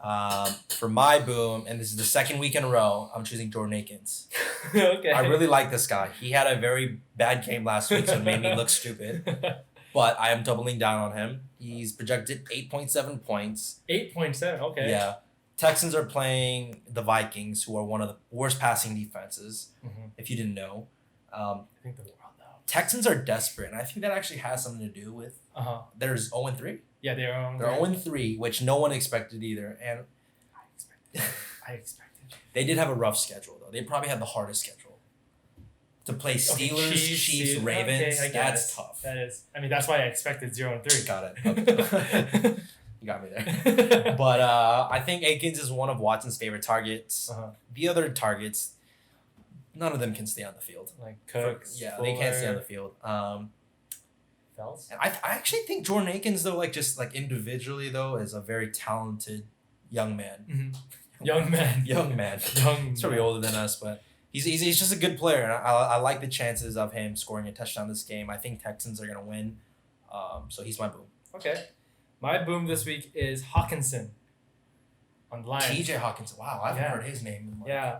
For my boom, and this is the second week in a row, I'm choosing Jordan Akins. Okay. I really like this guy. He had a very bad game last week, so it made me look stupid. But I am doubling down on him. He's projected 8.7 points. 8.7. Okay. Yeah. Texans are playing the Vikings, who are one of the worst passing defenses, if you didn't know. I think the world though. Texans are desperate, and I think that actually has something to do with there's 0-3. Yeah, they're 0-3, which no one expected either. And I expected. They did have a rough schedule, though. They probably had the hardest schedule. To play Steelers, Chiefs, Ravens, that's tough. That is. I mean, that's why I expected 0-3. Got it. Okay. You got me there. But I think Akins is one of Watson's favorite targets. The other targets, none of them can stay on the field. Like Cooks. They can't stay on the field. Fells? And I actually think Jordan Akins, though, just individually, though, is a very talented young man. Young man. He's probably older than us, but he's just a good player. And I like the chances of him scoring a touchdown this game. I think Texans are going to win. So he's my boom. Okay. My boom this week is Hawkinson on the Lions. TJ Hawkinson. Wow, I haven't heard his name. Yeah.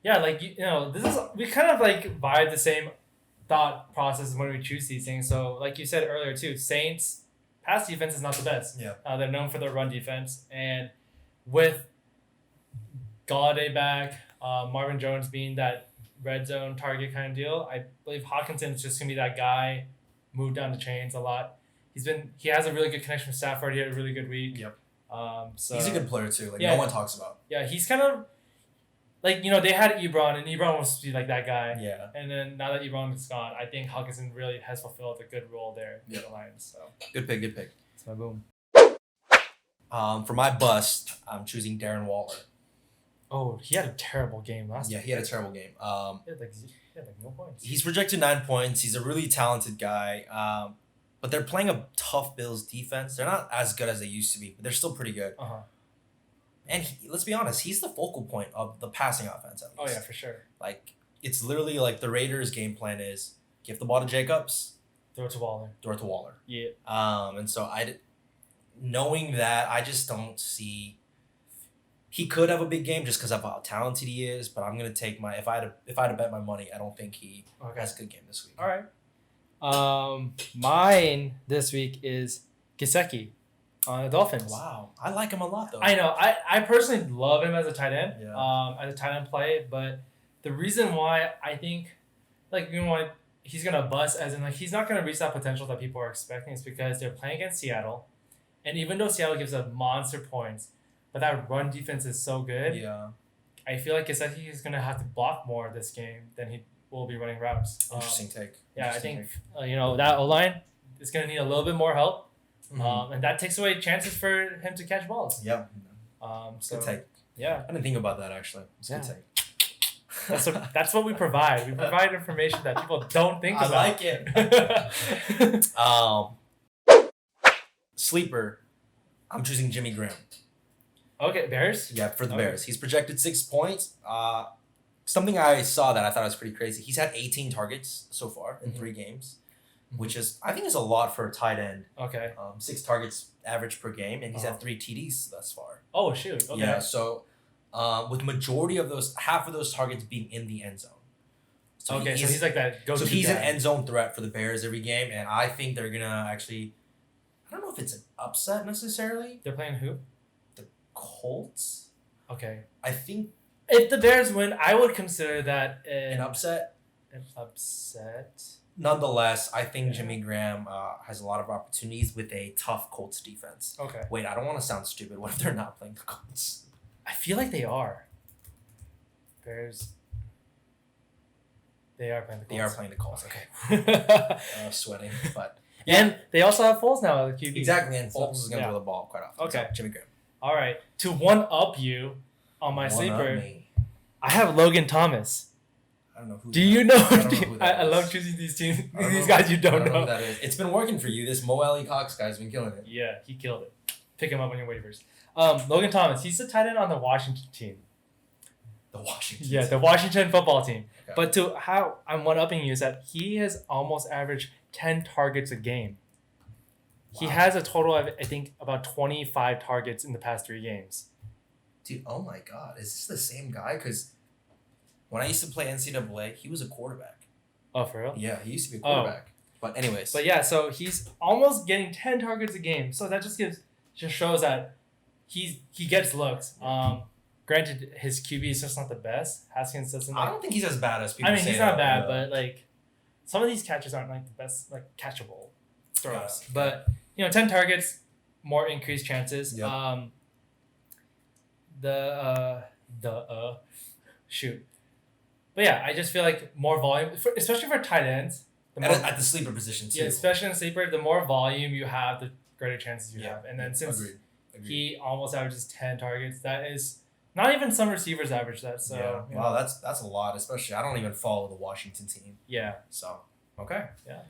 This is we kind of vibe the same thought process when we choose these things. So like you said earlier too, Saints pass defense is not the best. Yeah. They're known for their run defense, and with Galladay back, Marvin Jones being that red zone target kind of deal, I believe Hawkinson is just gonna be that guy. Moved down the chains a lot. He has a really good connection with Stafford. He had a really good week. Yep. So he's a good player too. No one talks about. Yeah, he's kind of they had Ebron, and Ebron was to be like that guy. Yeah. And then now that Ebron is gone, I think Hawkinson really has fulfilled a good role there in the Lions. So good pick. That's my boom. For my bust, I'm choosing Darren Waller. Oh, he had a terrible game last week. Yeah, he had a terrible game. He had no points. He's projected 9 points. He's a really talented guy. But they're playing a tough Bills defense. They're not as good as they used to be, but they're still pretty good. And let's be honest, he's the focal point of the passing offense, at least. Oh, yeah, for sure. It's literally the Raiders' game plan is give the ball to Jacobs. Throw it to Waller. Yeah. And so knowing that, I just don't see... He could have a big game just because of how talented he is, but I'm gonna take if I had to bet my money, I don't think he has a good game this week. All right. Mine this week is Gesicki on the Dolphins. Wow, I like him a lot though. I know. I personally love him as a tight end. Yeah. As a tight end play, but the reason why I think he's gonna bust, as in he's not gonna reach that potential that people are expecting, is because they're playing against Seattle, and even though Seattle gives up monster points. But that run defense is so good. Yeah. I feel like Gesicki is going to have to block more this game than he will be running routes. Interesting take. I think that O-line is going to need a little bit more help. And that takes away chances for him to catch balls. Yeah. So good take. Yeah. I didn't think about that, actually. It's a good take. That's what we provide. We provide information that people don't think about. I like it. Sleeper. I'm choosing Jimmy Graham. Okay, Bears? Yeah, for the Bears. He's projected 6 points. Something I saw that I thought was pretty crazy. He's had 18 targets so far in 3 games, which I think is a lot for a tight end. Okay. 6 targets average per game, and he's had 3 TDs thus far. Oh, shoot. Okay. Yeah, so with majority of half of those targets being in the end zone. So he's like that go-to So he's guy. an end zone threat for the Bears every game, and I think they're going to actually... I don't know if it's an upset necessarily. They're playing who? Colts. Okay. I think if the Bears win, I would consider that an upset. An upset. Nonetheless, I think Jimmy Graham has a lot of opportunities with a tough Colts defense. Okay. Wait, I don't want to sound stupid. What if they're not playing the Colts? I feel like they are. Bears. They are playing the Colts. They are playing the Colts. Okay. Sweating, but yeah. And they also have Foles now at QB. Exactly, and Foles is going to throw the ball quite often. Okay. So, Jimmy Graham. All right. To one-up you on my sleeper, I have Logan Thomas. I don't know who. Do you know? I love choosing these teams. These guys you don't know. Who that is. It's been working for you. This Mo Alley Cox guy's been killing it. Yeah, he killed it. Pick him up on your waivers. Logan Thomas. He's the tight end on the Washington team. The Washington. Yeah, the Washington football team. Okay. But to how I'm one-upping you is that he has almost averaged 10 targets a game. He has a total of, I think, about 25 targets in the past 3 games. Dude, oh my God. Is this the same guy? Because when I used to play NCAA, he was a quarterback. Oh, for real? Yeah, he used to be a quarterback. But anyways. But yeah, so he's almost getting 10 targets a game. So that just shows that he gets looks. Granted, his QB is just not the best. Haskins doesn't. I don't think he's as bad as people say. He's not bad, but like some of these catches aren't like the best, like catchable throws. Yeah. But 10 targets, more increased chances. Yep. Shoot. But yeah, I just feel like more volume, especially for tight ends. At the sleeper position too. Yeah, especially in sleeper, the more volume you have, the greater chances you have. And then since Agreed. he almost averages 10 targets, that is not even some receivers average that. So wow, that's a lot. Especially I don't even follow the Washington team. Yeah. So okay. Yeah.